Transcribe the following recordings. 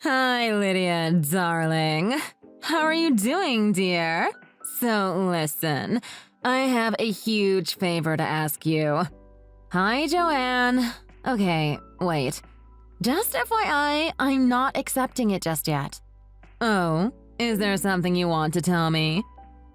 Hi, Lydia, darling. How are you doing, dear? So listen, I have a huge favor to ask you. Hi, Joanne. Okay, wait. Just FYI, I'm not accepting it just yet. Oh, is there something you want to tell me?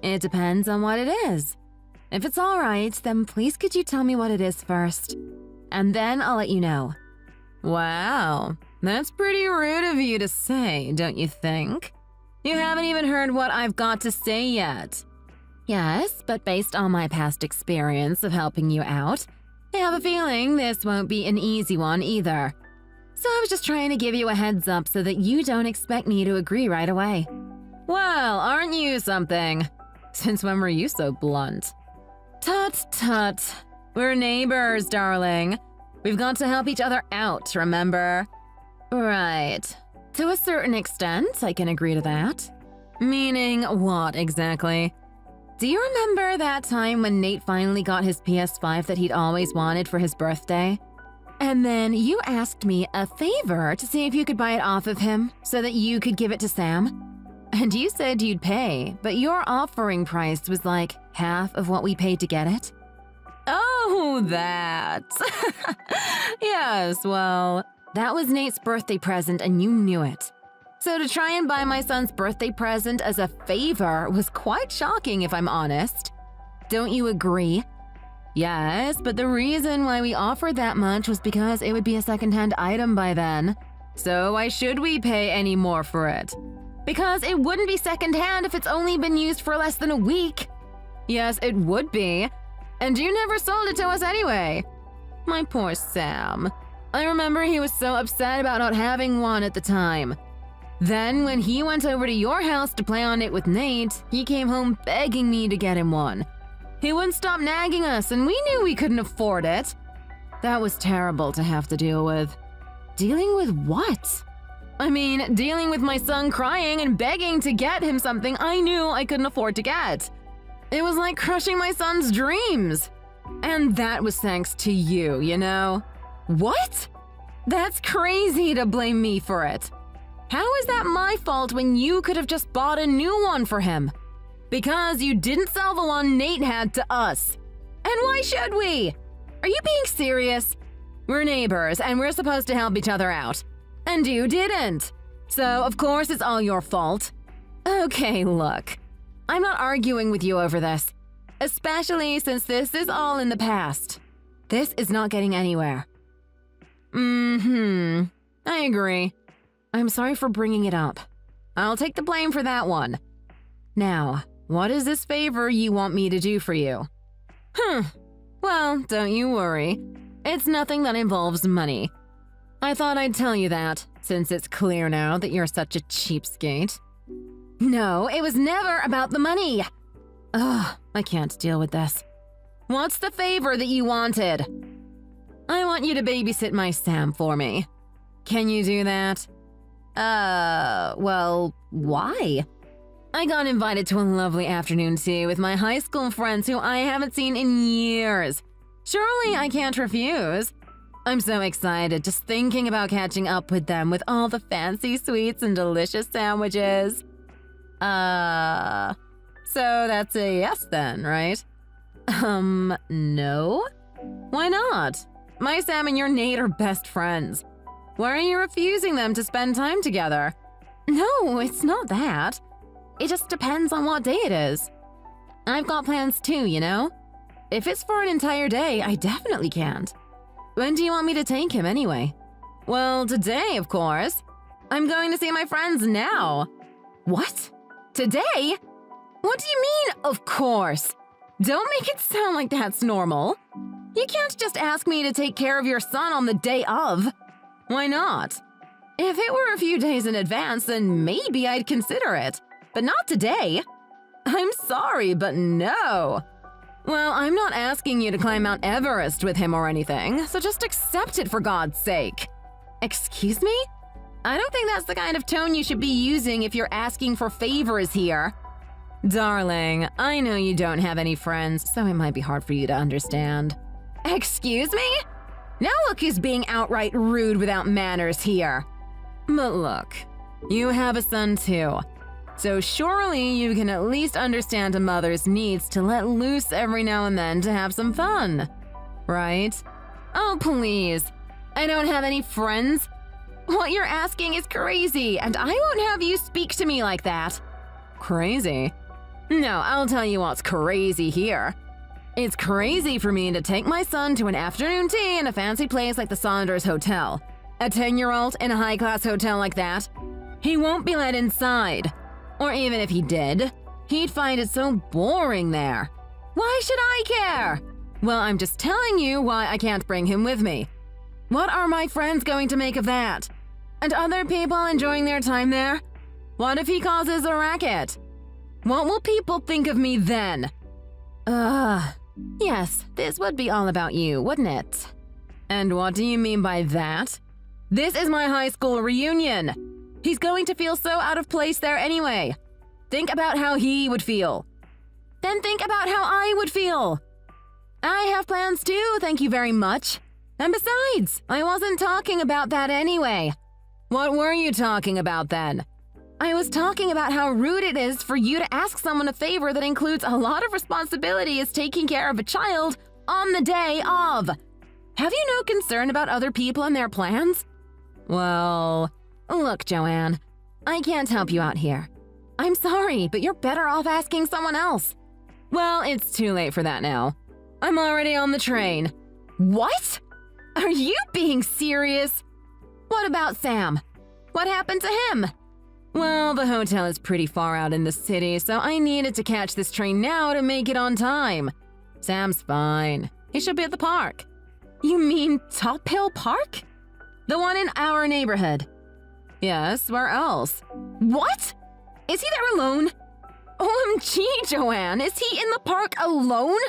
It depends on what it is. If it's all right, then please could you tell me what it is first? And then I'll let you know. Wow, that's pretty rude of you to say, don't you think? You haven't even heard what I've got to say yet. Yes, but based on my past experience of helping you out, I have a feeling this won't be an easy one either. So I was just trying to give you a heads up so that you don't expect me to agree right away. Well, aren't you something? Since when were you so blunt? Tut tut. We're neighbors, darling. We've got to help each other out, remember? Right. To a certain extent, I can agree to that. Meaning what exactly? Do you remember that time when Nate finally got his PS5 that he'd always wanted for his birthday? And then you asked me a favor to see if you could buy it off of him so that you could give it to Sam? And you said you'd pay, but your offering price was like half of what we paid to get it? Oh, that. Yes, well, that was Nate's birthday present and you knew it. So to try and buy my son's birthday present as a favor was quite shocking if I'm honest. Don't you agree? Yes, but the reason why we offered that much was because it would be a secondhand item by then. So why should we pay any more for it? Because it wouldn't be secondhand if it's only been used for less than a week. Yes, it would be. And you never sold it to us anyway. My poor Sam. I remember he was so upset about not having one at the time. Then when he went over to your house to play on it with Nate, he came home begging me to get him one. He wouldn't stop nagging us and we knew we couldn't afford it. That was terrible to have to deal with. Dealing with what? I mean, dealing with my son crying and begging to get him something I knew I couldn't afford to get. It was like crushing my son's dreams. And that was thanks to you, you know? What? That's crazy to blame me for it. How is that my fault when you could have just bought a new one for him? Because you didn't sell the one Nate had to us. And why should we? Are you being serious? We're neighbors and we're supposed to help each other out. And you didn't. So of course it's all your fault. Okay, look. I'm not arguing with you over this, especially since this is all in the past. This is not getting anywhere. I agree. I'm sorry for bringing it up. I'll take the blame for that one. Now, what is this favor you want me to do for you? Well, don't you worry. It's nothing that involves money. I thought I'd tell you that, since it's clear now that you're such a cheapskate. No, it was never about the money. Ugh, I can't deal with this. What's the favor that you wanted? I want you to babysit my Sam for me. Can you do that? Well, why? I got invited to a lovely afternoon tea with my high school friends who I haven't seen in years. Surely I can't refuse. I'm so excited just thinking about catching up with them with all the fancy sweets and delicious sandwiches. So that's a yes then, right? No? Why not? My Sam and your Nate are best friends. Why are you refusing them to spend time together? No, it's not that. It just depends on what day it is. I've got plans too, you know? If it's for an entire day, I definitely can't. When do you want me to take him anyway? Well, today, of course. I'm going to see my friends now. What? Today? What do you mean, of course? Don't make it sound like that's normal. You can't just ask me to take care of your son on the day of. Why not? If it were a few days in advance, then maybe I'd consider it. But not today. I'm sorry, but no. Well, I'm not asking you to climb Mount Everest with him or anything, so just accept it for God's sake. Excuse me? I don't think that's the kind of tone you should be using if you're asking for favors here. Darling, I know you don't have any friends, so it might be hard for you to understand. Excuse me? Now look who's being outright rude without manners here. But look, You have a son too. So surely you can at least understand a mother's needs to let loose every now and then to have some fun. Right? Oh, please. I don't have any friends. What you're asking is crazy, and I won't have you speak to me like that. Crazy? No, I'll tell you what's crazy here. It's crazy for me to take my son to an afternoon tea in a fancy place like the Saunders Hotel. A 10-year-old in a high-class hotel like that? He won't be let inside. Or even if he did, he'd find it so boring there. Why should I care? Well, I'm just telling you why I can't bring him with me. What are my friends going to make of that? And other people enjoying their time there? What if he causes a racket? What will people think of me then? Yes, this would be all about you, wouldn't it? And what do you mean by that? This is my high school reunion. He's going to feel so out of place there anyway. Think about how he would feel. Then think about how I would feel. I have plans too, thank you very much. And besides, I wasn't talking about that anyway. What were you talking about then? I was talking about how rude it is for you to ask someone a favor that includes a lot of responsibility as taking care of a child on the day of. Have you no concern about other people and their plans? Well, look, Joanne, I can't help you out here. I'm sorry, but you're better off asking someone else. Well, it's too late for that now. I'm already on the train. What? Are you being serious? What about Sam? What happened to him? Well, the hotel is pretty far out in the city, so I needed to catch this train now to make it on time. Sam's fine. He should be at the park. You mean Top Hill Park? The one in our neighborhood. Yes, where else? What? Is he there alone? OMG, Joanne, is he in the park alone?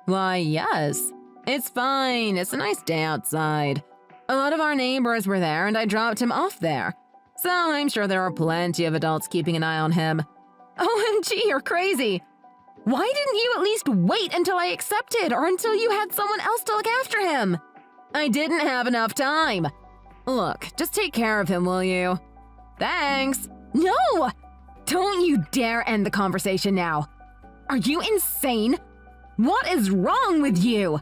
Why, yes. It's fine. It's a nice day outside. A lot of our neighbors were there, and I dropped him off there. So I'm sure there are plenty of adults keeping an eye on him. OMG, you're crazy. Why didn't you at least wait until I accepted or until you had someone else to look after him? I didn't have enough time. Look, just take care of him, will you? Thanks. No! Don't you dare end the conversation now. Are you insane? What is wrong with you?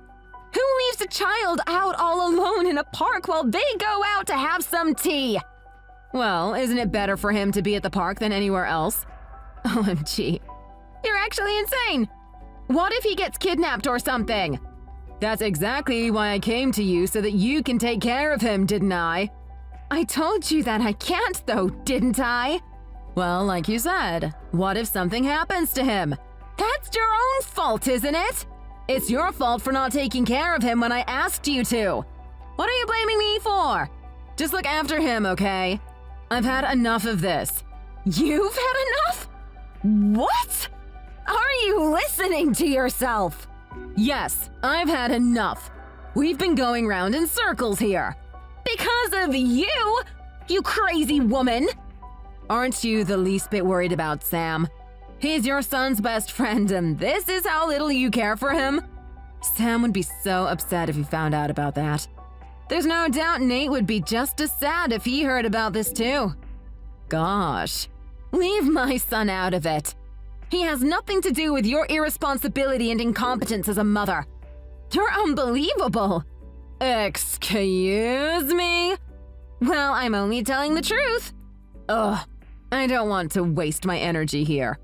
Who leaves a child out all alone in a park while they go out to have some tea? Well, isn't it better for him to be at the park than anywhere else? OMG. You're actually insane. What if he gets kidnapped or something? That's exactly why I came to you, so that you can take care of him, didn't I? I told you that I can't though, didn't I? Well, like you said, what if something happens to him? That's your own fault, isn't it? It's your fault for not taking care of him when I asked you to. What are you blaming me for? Just look after him, okay? I've had enough of this. You've had enough? What? Are you listening to yourself? Yes, I've had enough. We've been going round in circles here. Because of you, you crazy woman! Aren't you the least bit worried about Sam? He's your son's best friend, and this is how little you care for him? Sam would be so upset if he found out about that. There's no doubt Nate would be just as sad if he heard about this too. Gosh, leave my son out of it. He has nothing to do with your irresponsibility and incompetence as a mother. You're unbelievable. Excuse me? Well, I'm only telling the truth. Ugh, I don't want to waste my energy here.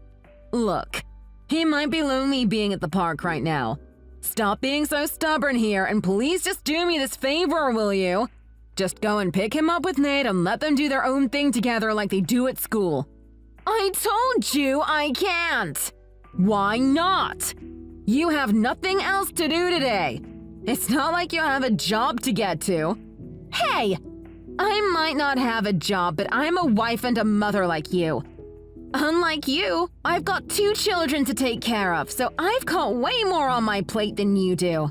Look, he might be lonely being at the park right now. Stop being so stubborn here and please just do me this favor, will you? Just go and pick him up with Nate and let them do their own thing together like they do at school. I told you I can't. Why not? You have nothing else to do today. It's not like you have a job to get to. Hey, I might not have a job, but I'm a wife and a mother like you. Unlike you, I've got 2 children to take care of, so I've got way more on my plate than you do.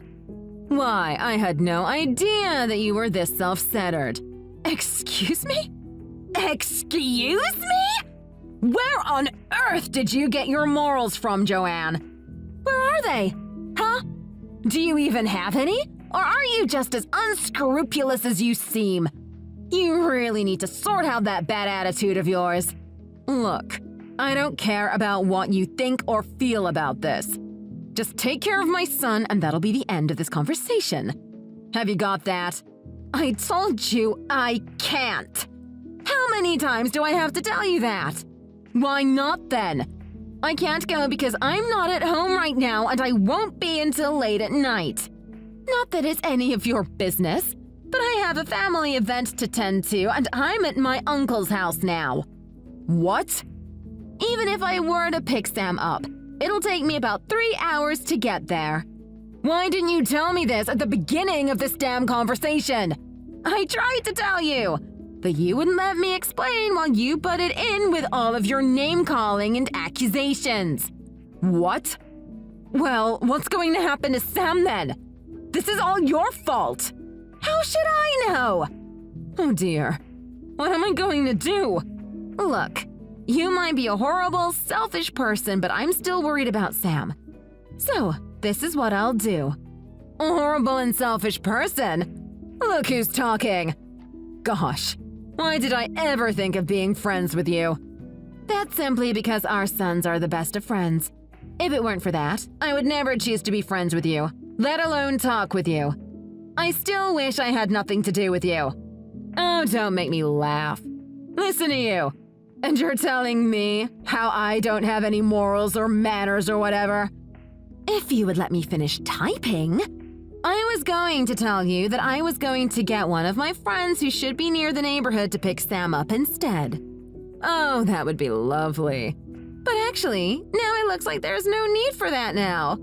Why, I had no idea that you were this self-centered. Excuse me? Excuse me? Where on earth did you get your morals from, Joanne? Where are they? Huh? Do you even have any? Or are you just as unscrupulous as you seem? You really need to sort out that bad attitude of yours. Look, I don't care about what you think or feel about this. Just take care of my son and that'll be the end of this conversation. Have you got that? I told you I can't. How many times do I have to tell you that? Why not then? I can't go because I'm not at home right now and I won't be until late at night. Not that it's any of your business, but I have a family event to tend to and I'm at my uncle's house now. What? Even if I were to pick Sam up, it'll take me about 3 hours to get there. Why didn't you tell me this at the beginning of this damn conversation? I tried to tell you, but you wouldn't let me explain while you butted in with all of your name-calling and accusations. What? Well, what's going to happen to Sam then? This is all your fault. How should I know? Oh dear. What am I going to do? Look, you might be a horrible, selfish person, but I'm still worried about Sam. So, this is what I'll do. A horrible and selfish person? Look who's talking. Gosh, why did I ever think of being friends with you? That's simply because our sons are the best of friends. If it weren't for that, I would never choose to be friends with you, let alone talk with you. I still wish I had nothing to do with you. Oh, don't make me laugh. Listen to you. And you're telling me how I don't have any morals or manners or whatever? If you would let me finish typing, I was going to tell you that I was going to get one of my friends who should be near the neighborhood to pick Sam up instead. Oh, that would be lovely. But actually, now it looks like there's no need for that now.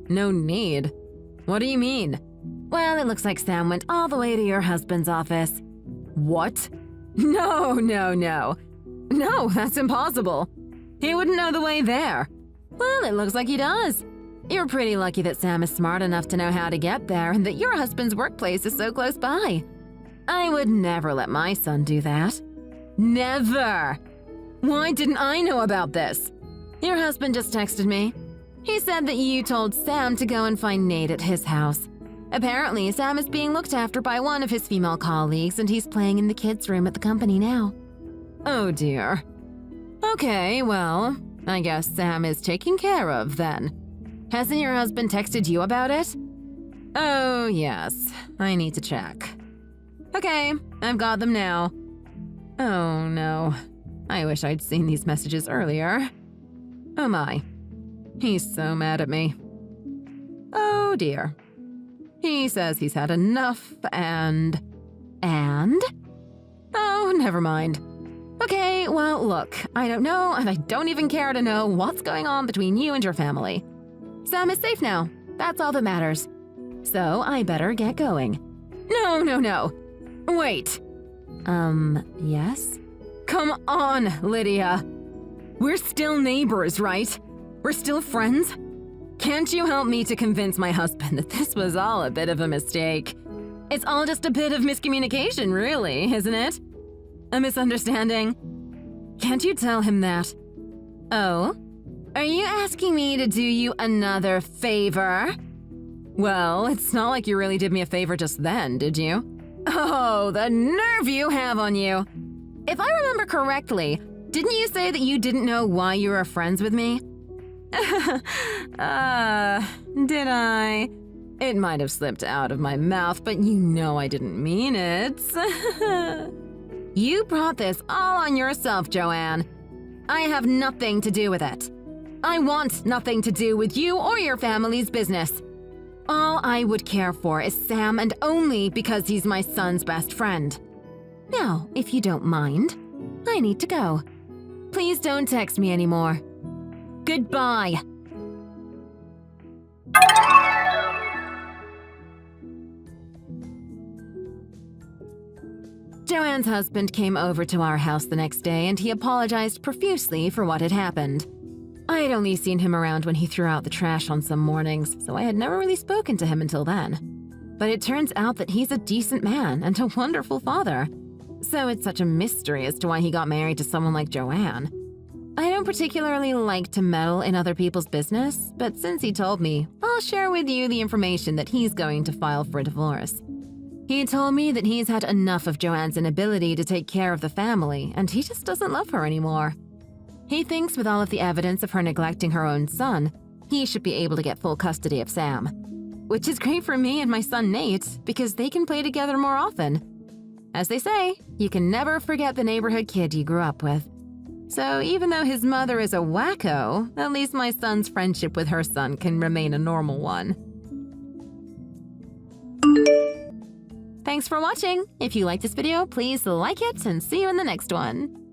No need? What do you mean? Well, it looks like Sam went all the way to your husband's office. What? No. No, that's impossible. He wouldn't know the way there. Well, it looks like he does. You're pretty lucky that Sam is smart enough to know how to get there and that your husband's workplace is so close by. I would never let my son do that. Never! Why didn't I know about this? Your husband just texted me. He said that you told Sam to go and find Nate at his house. Apparently, Sam is being looked after by one of his female colleagues and he's playing in the kids' room at the company now. Oh dear. Okay, well, I guess Sam is taken care of then. Hasn't your husband texted you about it? Oh, yes. I need to check. Okay, I've got them now. Oh no. I wish I'd seen these messages earlier. Oh my. He's so mad at me. Oh dear. He says he's had enough and... And? Oh, never mind. Okay, well, look, I don't know and I don't even care to know what's going on between you and your family. Sam is safe now. That's all that matters. So I better get going. No. Wait. Yes? Come on, Lydia. We're still neighbors, right? We're still friends? Can't you help me to convince my husband that this was all a bit of a mistake? It's all just a bit of miscommunication, really, isn't it? A misunderstanding? Can't you tell him that? Oh? Are you asking me to do you another favor? Well, it's not like you really did me a favor just then, did you? Oh, the nerve you have on you! If I remember correctly, didn't you say that you didn't know why you were friends with me? Did I? It might have slipped out of my mouth, but you know I didn't mean it. You brought this all on yourself, Joanne. I have nothing to do with it. I want nothing to do with you or your family's business. All I would care for is Sam, and only because he's my son's best friend. Now, if you don't mind, I need to go. Please don't text me anymore. Goodbye. Joanne's husband came over to our house the next day and he apologized profusely for what had happened. I had only seen him around when he threw out the trash on some mornings, so I had never really spoken to him until then. But it turns out that he's a decent man and a wonderful father. So it's such a mystery as to why he got married to someone like Joanne. I don't particularly like to meddle in other people's business, but since he told me, I'll share with you the information that he's going to file for a divorce. He told me that he's had enough of Joanne's inability to take care of the family, and he just doesn't love her anymore. He thinks with all of the evidence of her neglecting her own son, he should be able to get full custody of Sam. Which is great for me and my son Nate, because they can play together more often. As they say, you can never forget the neighborhood kid you grew up with. So even though his mother is a wacko, at least my son's friendship with her son can remain a normal one. Thanks for watching! If you liked this video, please like it and see you in the next one.